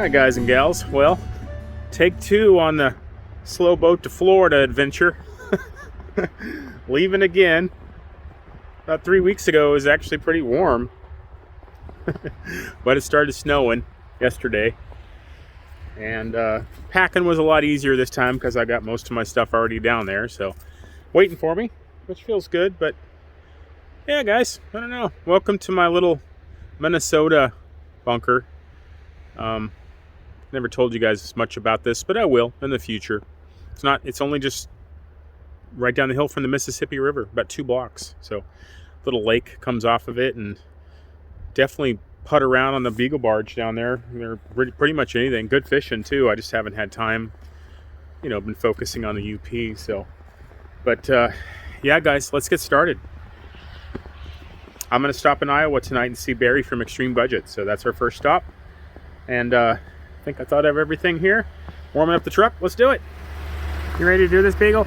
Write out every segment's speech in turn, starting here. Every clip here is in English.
right, guys and gals. Well, take two on the slow boat to Florida adventure. Leaving again. About 3 weeks ago, it was actually pretty warm. But it started snowing yesterday. And packing was a lot easier this time because I got most of my stuff already down there. So, waiting for me, which feels good. But, yeah, guys, I don't know. Welcome to my little Minnesota bunker. Never told you guys much about this, but I will in the future. It's only just right down the hill from the Mississippi River, about 2 blocks. So little lake comes off of it, and definitely putt around on the Beagle barge down there. They're pretty much anything. Good fishing too. I just haven't had time. Been focusing on the UP. So, but yeah, guys, let's get started. I'm gonna stop in Iowa tonight and see Barry from Extreme Budget. So that's our first stop. And I think I thought of everything here. Warming up the truck. Let's do it. You ready to do this, Beagle?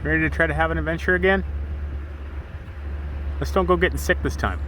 Ready to try to have an adventure again? Let's don't go getting sick this time.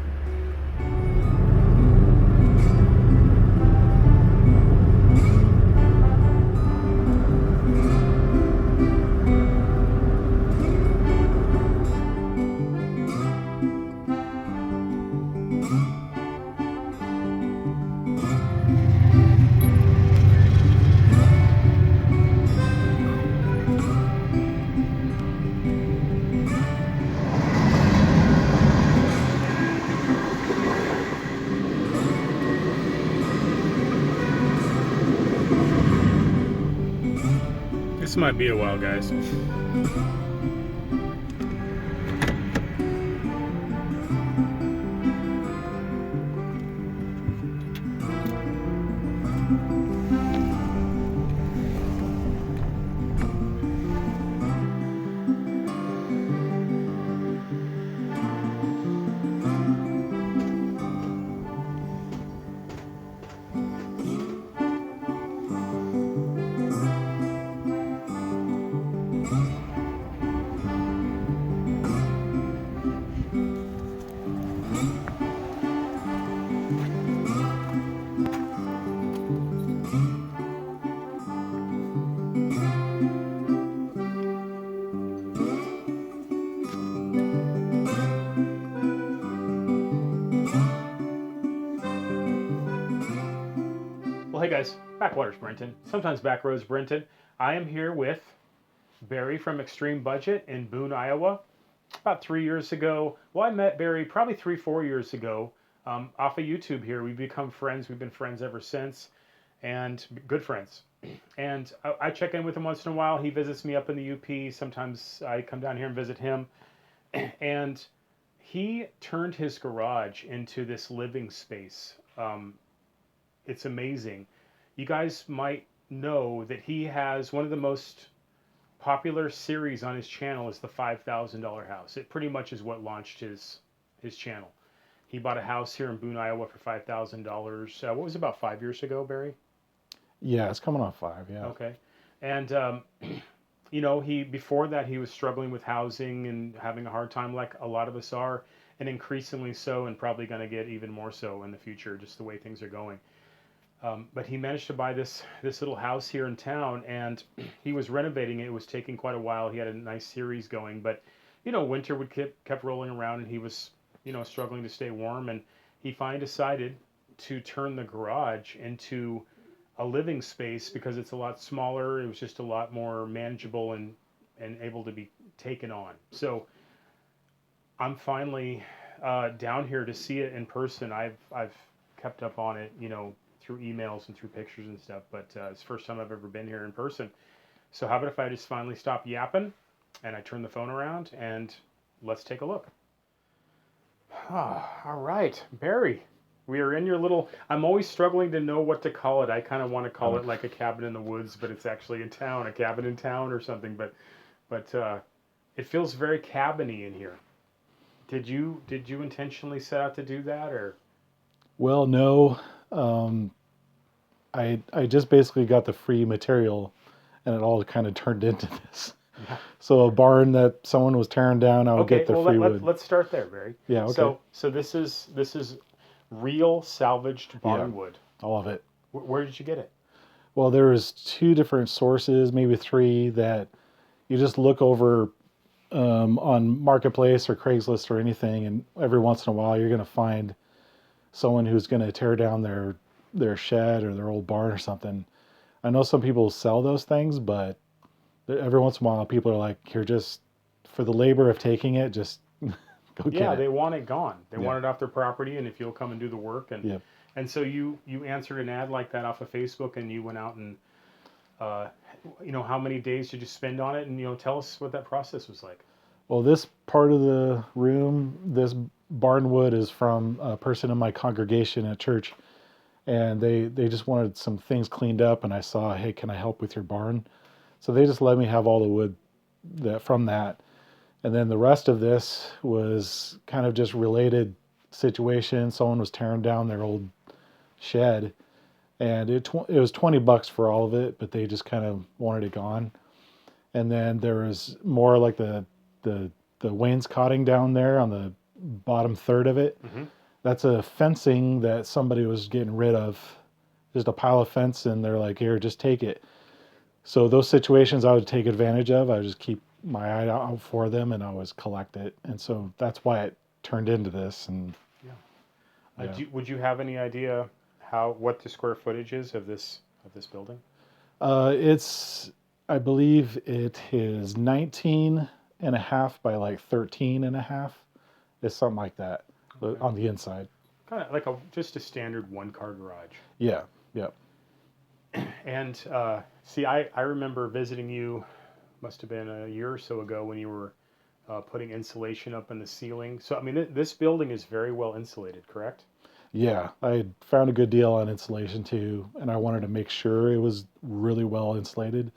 This might be a while, guys. Well, hey guys, Backwaters Brenton, sometimes Backroads Brenton. I am here with Barry from Extreme Budget in Boone, Iowa. About 3 years ago, well, I met Barry probably 4 years ago off of YouTube here. We've become friends. We've been friends ever since, and good friends. And I check in with him once in a while. He visits me up in the UP. Sometimes I come down here and visit him. And he turned his garage into this living space. It's amazing. You guys might know that he has one of the most popular series on his channel is the $5,000 house. It pretty much is what launched his channel. He bought a house here in Boone, Iowa for $5,000. What was it, about 5 years ago, Barry? Yeah, it's coming off 5, yeah. Okay. And, before that, he was struggling with housing and having a hard time like a lot of us are, and increasingly so, and probably going to get even more so in the future, just the way things are going. But he managed to buy this little house here in town, and he was renovating it. It was taking quite a while. He had a nice series going, but winter would kept rolling around, and he was struggling to stay warm. And he finally decided to turn the garage into a living space because it's a lot smaller. It was just a lot more manageable and able to be taken on. So I'm finally down here to see it in person. I've kept up on it, through emails and through pictures and stuff, but it's the first time I've ever been here in person. So how about if I just finally stop yapping and I turn the phone around and let's take a look. All right, Barry, we are in your little, I'm always struggling to know what to call it. I kind of want to call it like a cabin in the woods, but it's actually a cabin in town or something, but it feels very cabiny in here. Did you intentionally set out to do that, or? Well, no. I just basically got the free material, and it all kind of turned into this. Yeah. So a barn that someone was tearing down, I would get the free wood. Let's start there, Barry. Yeah. Okay. So this is Real salvaged Yeah, barn wood. all of it. Where did you get it? Well, there was two different sources, maybe three, that you just look over on Marketplace or Craigslist or anything, and every once in a while you're going to find someone who's going to tear down their shed or their old barn or something. I know some people sell those things, but every once in a while people are like, "Here, just for the labor of taking it, just go get Yeah, it." they want it gone. They Yeah, want it off their property, and if you'll come and do the work, yeah. and so you answered an ad like that off of Facebook, and you went out and uh, how many days did you spend on it, and tell us what that process was like. Well, this part of the room, this barnwood is from a person in my congregation at church, and they just wanted some things cleaned up, and I saw, hey, can I help with your barn? So they just let me have all the wood from that, and then the rest of this was kind of just related situation. Someone was tearing down their old shed, and it was $20 for all of it, but they just kind of wanted it gone. And then there was more like the the wainscoting down there on the bottom third of it. Mm-hmm. That's a fencing that somebody was getting rid of, just a pile of fence, and they're like, here, just take it. So those situations I would take advantage of. I would just keep my eye out for them, and I always collect it. And so that's why it turned into this. And Yeah. yeah. Would you have any idea what the square footage is of this building? It's, I believe it is 19 and a half by like 13 and a half. It's something like that Okay. on the inside. Kind of like just a standard one-car garage. Yeah, yeah. And see, I remember visiting you, must have been a year or so ago, when you were putting insulation up in the ceiling. So, I mean, this building is very well insulated, correct? Yeah, I found a good deal on insulation too, and I wanted to make sure it was really well insulated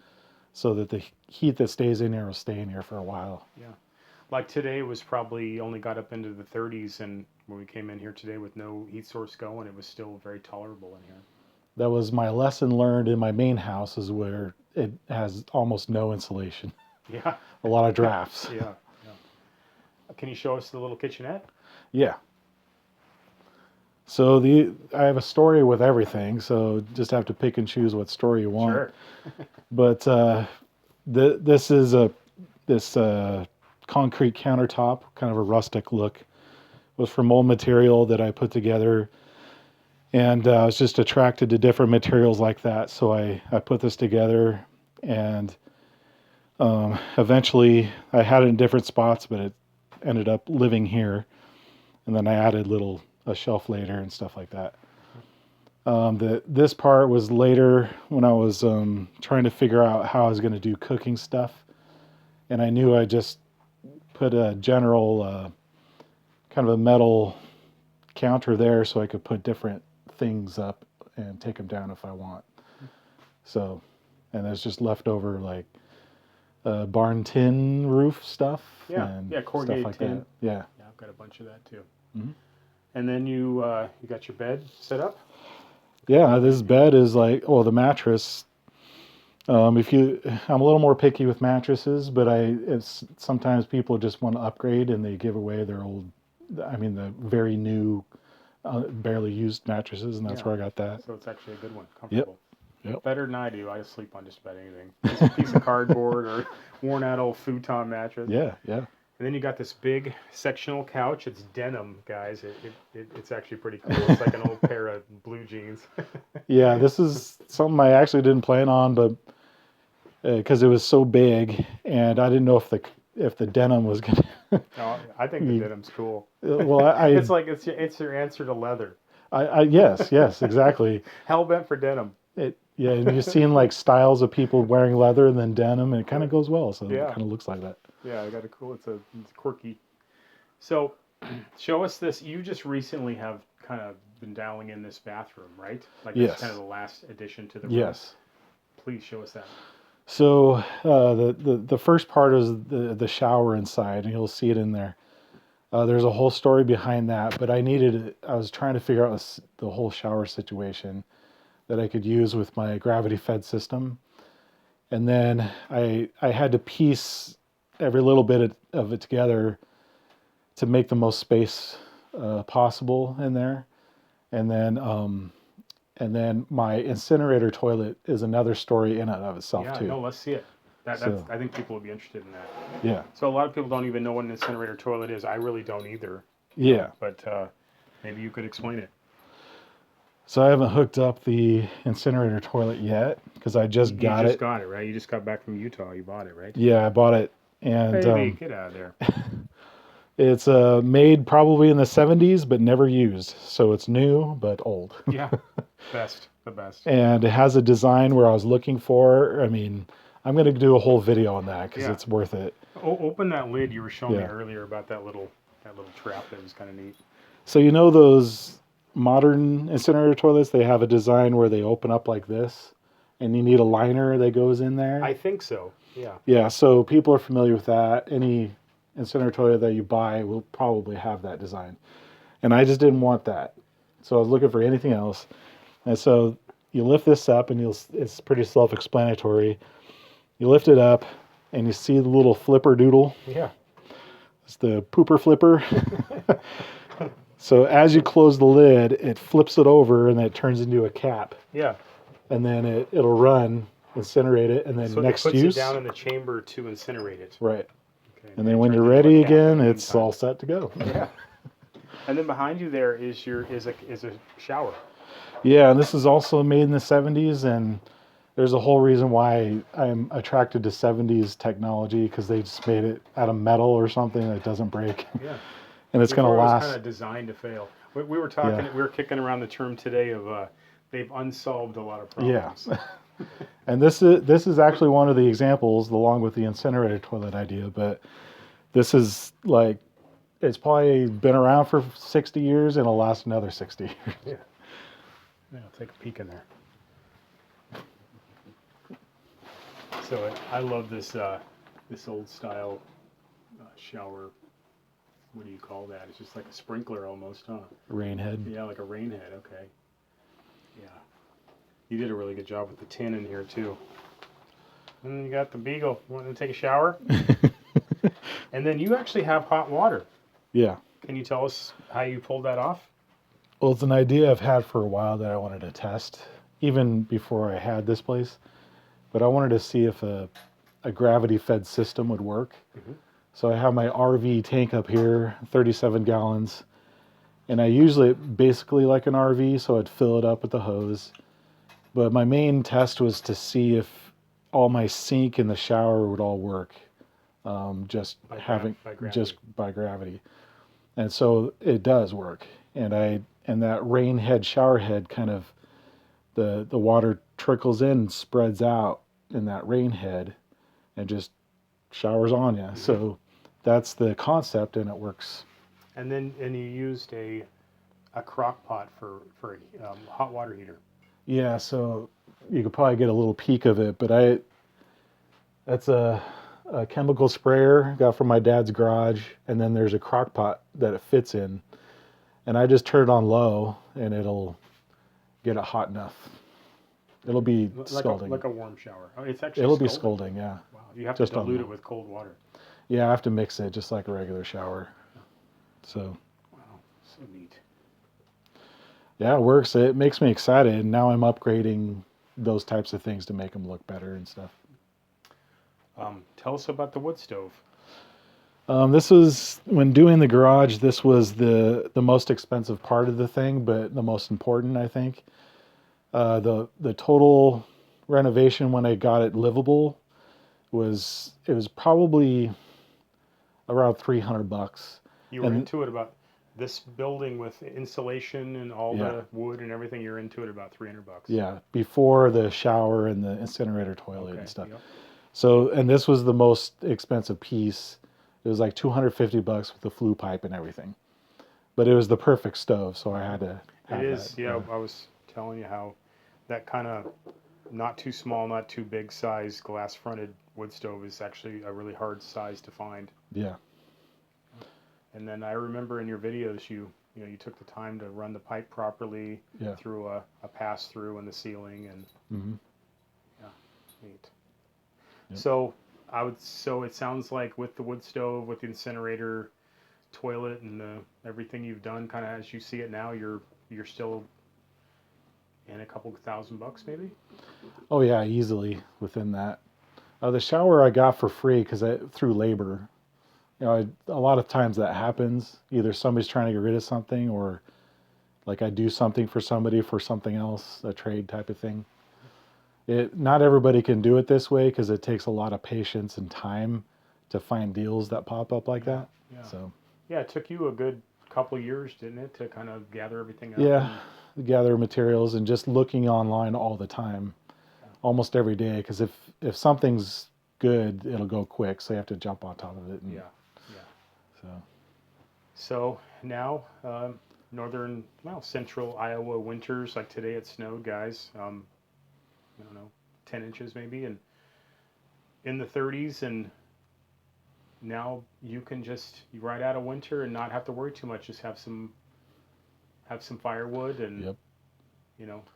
so that the heat that stays in here will stay in here for a while. Yeah. Like today was probably only got up into the 30s, and when we came in here today with no heat source going, it was still very tolerable in here. That was my lesson learned in my main house, is where it has almost no insulation. Yeah. A lot of drafts. Yeah. Yeah. Can you show us the little kitchenette? Yeah. So I have a story with everything, so just have to pick and choose what story you want. Sure. But this is this concrete countertop, kind of a rustic look. It was from old material that I put together, and I was just attracted to different materials like that. So I put this together, and eventually I had it in different spots, but it ended up living here. And then I added a shelf later and stuff like that. This part was later when I was trying to figure out how I was going to do cooking stuff, and I knew I just put a general kind of a metal counter there so I could put different things up and take them down if I want. So, and there's just leftover like barn tin roof stuff. Yeah. And Yeah. Corrugated stuff like tin. that. Yeah. Yeah, I've got a bunch of that too. Mm-hmm. And then you got your bed set up. Yeah, this bed is like, well, the mattress. I'm a little more picky with mattresses, but it's sometimes people just want to upgrade and they give away their old, the very new, barely used mattresses, and that's where I got that. So it's actually a good one, comfortable. Yep. Better than I do. I sleep on just about anything. Piece of cardboard or worn out old futon mattress. Yeah. And then you got this big sectional couch. It's denim, guys. It's actually pretty cool. It's like an old pair of blue jeans. Yeah, this is something I actually didn't plan on, but because it was so big, and I didn't know if the denim was gonna. No, I think the denim's cool. Well, it's like it's your answer to leather. Yes, exactly. Hell bent for denim. And you're seeing like styles of people wearing leather and then denim, and it kind of goes well. So it kind of looks like that. Yeah, I got a cool. It's quirky. So, show us this. You just recently have kind of been dialing in this bathroom, right? Like it's kind of the last addition to the room. Yes. Please show us that. So the first part is the shower inside, and you'll see it in there. There's a whole story behind that, but I was trying to figure out the whole shower situation that I could use with my gravity fed system. And then I had to piece every little bit of it together to make the most space possible in there. And then my incinerator toilet is another story in and of itself Yeah, too. no, let's see it. That's. So I think people would be interested in that. yeah, So a lot of people don't even know what an incinerator toilet is. I really don't either. yeah. But maybe you could explain it. So I haven't hooked up the incinerator toilet yet because I You, just you got just it. got it, right? You just got back from Utah. You bought it, right? Yeah, I bought it, and Baby, get out of there. it's made probably in the 70s, but never used. So it's new but old. Yeah, the best. And it has a design where I was looking for. I mean, I'm going to do a whole video on that because Yeah. it's worth it. Open that lid you were showing me Yeah. earlier about that little trap that was kind of neat. So you know those modern incinerator toilets, they have a design where they open up like this, and you need a liner that goes in there. I think so. Yeah. Yeah, so people are familiar with that. Any incinerator toilet that you buy will probably have that design. And I just didn't want that. So I was looking for anything else. And so you lift this up, and it's pretty self-explanatory. You lift it up, and you see the little flipper doodle. Yeah. It's the pooper flipper. So as you close the lid, it flips it over, and then it turns into a cap. Yeah. And then it'll run, incinerate it, and then So next it puts use. it down in the chamber to incinerate it. Right. Okay. And then when you're turns into a ready cap again, in the it's meantime. all set to go. Yeah. And then behind you there is a shower. Yeah, and this is also made in the 70s, and there's a whole reason why I'm attracted to 70s technology, because they just made it out of metal or something that doesn't break. Yeah. And it's going to Before it was last. kind of designed to fail. We were talking. Yeah. We were kicking around the term today of they've unsolved a lot of Yeah. problems. And this is actually one of the examples, along with the incinerator toilet idea, but this is like, it's probably been around for 60 years, and it'll last another 60 years. Yeah. Yeah, I'll take a peek in there. So I love this this old style shower. What do you call that? It's just like a sprinkler almost, huh? Rain head. Yeah, like a rain head. Okay. Yeah. You did a really good job with the tin in here too. And then you got the Beagle. Want to take a shower? And then you actually have hot water. Yeah. Can you tell us how you pulled that off? Well, it's an idea I've had for a while that I wanted to test, even before I had this place. But I wanted to see if a gravity-fed system would work. Mm-hmm. So I have my RV tank up here, 37 gallons. And I usually basically like an RV, so I'd fill it up with the hose. But my main test was to see if all my sink and the shower would all work, just By gravity. And so it does work. And that rain head, shower head, kind of the water trickles in and spreads out in that rain head and just showers on you. Mm-hmm. So that's the concept, and it works. And you used a crock pot for a hot water heater. Yeah, so you could probably get a little peek of it, but that's a chemical sprayer I got from my dad's garage, and then there's a crock pot that it fits in. And I just turn it on low, and it'll get it hot enough. It'll be scalding. Like a warm shower. Oh, it's actually It'll scalding. be scalding, yeah. Wow. You have just to dilute it with cold water. Yeah, I have to mix it just like a regular shower. So. Wow, so neat. Yeah, it works. It makes me excited. And now I'm upgrading those types of things to make them look better and stuff. Tell us about the wood stove. This was, when doing the garage, this was the most expensive part of the thing, but the most important, I think. The total renovation when I got it livable was probably around $300. You were into it about this building with insulation and all the wood and everything. You're into it about $300. Yeah, before the shower and the incinerator toilet and stuff. Yep. So, and this was the most expensive piece. It was like $250 with the flue pipe and everything. But it was the perfect stove, so I had to have it is, that. yeah. I was telling you how that kind of not too small, not too big size glass fronted wood stove is actually a really hard size to find. Yeah. And then I remember in your videos you took the time to run the pipe properly through a pass through in the ceiling and yeah, neat. Yep. So it sounds like with the wood stove, with the incinerator toilet and everything you've done kind of as you see it now, you're you're still in a couple $1,000 maybe. Oh yeah, easily within that. The shower I got for free because through labor. A lot of times that happens. Either somebody's trying to get rid of something, or like I do something for somebody for something else, a trade type of thing. Not everybody can do it this way because it takes a lot of patience and time to find deals that pop up like that. Yeah. So Yeah, it took you a good couple years, didn't it, to kind of gather everything up? yeah, gather materials and just looking online all the time, almost every day. Because if something's good, it'll go quick. So you have to jump on top of it. And, Yeah. So So now, central Iowa winters, like today it snowed, guys. I don't know, 10 inches maybe, and in the 30s, and now you can just you ride out a winter and not have to worry too much. Just have some firewood, and yep.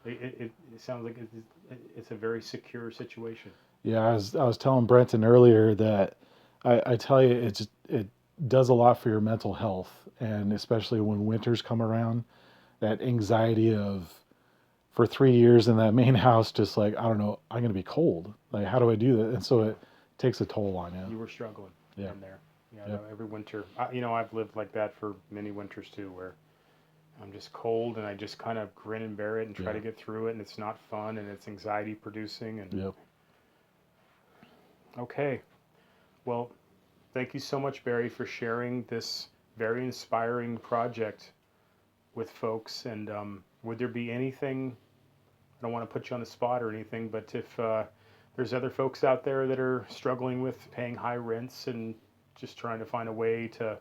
it sounds like it's a very secure situation. Yeah, I was telling Brenton earlier that I tell you it does a lot for your mental health, and especially when winters come around, that anxiety of for 3 years in that main house, just like I don't know, I'm gonna be cold. Like how do I do that? And so it takes a toll on you. You were struggling Yeah. in there. Yeah, Yep. no, every winter. I've lived like that for many winters too, where I'm just cold and I just kind of grin and bear it and try Yeah. to get through it, and it's not fun and it's anxiety producing. And Yep. okay, well, thank you so much, Barry, for sharing this very inspiring project with folks. And would there be anything? I don't want to put you on the spot or anything, but if there's other folks out there that are struggling with paying high rents and just trying to find a way to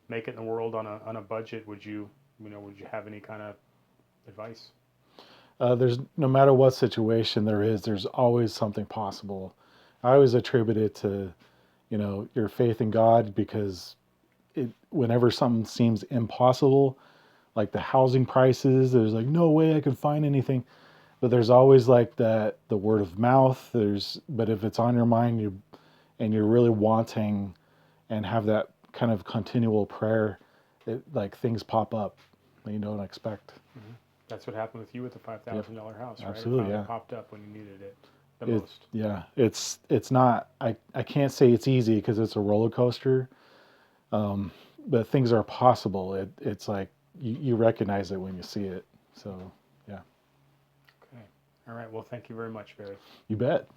make it in the world on a budget, would you have any kind of advice? There's no matter what situation there is, there's always something possible. I always attribute it to, your faith in God because whenever something seems impossible, like the housing prices, there's like no way I can find anything. But there's always like the word of mouth. But if it's on your mind, you're really wanting and have that kind of continual prayer, like things pop up that you don't expect. Mm-hmm. That's what happened with you with the $5,000 house, right? Absolutely, It finally yeah. popped up when you needed it the most. Yeah, it's not. I can't say it's easy because it's a roller coaster. But things are possible. It's like you recognize it when you see it. So yeah, Okay. All right. Well, thank you very much, Barry. you bet.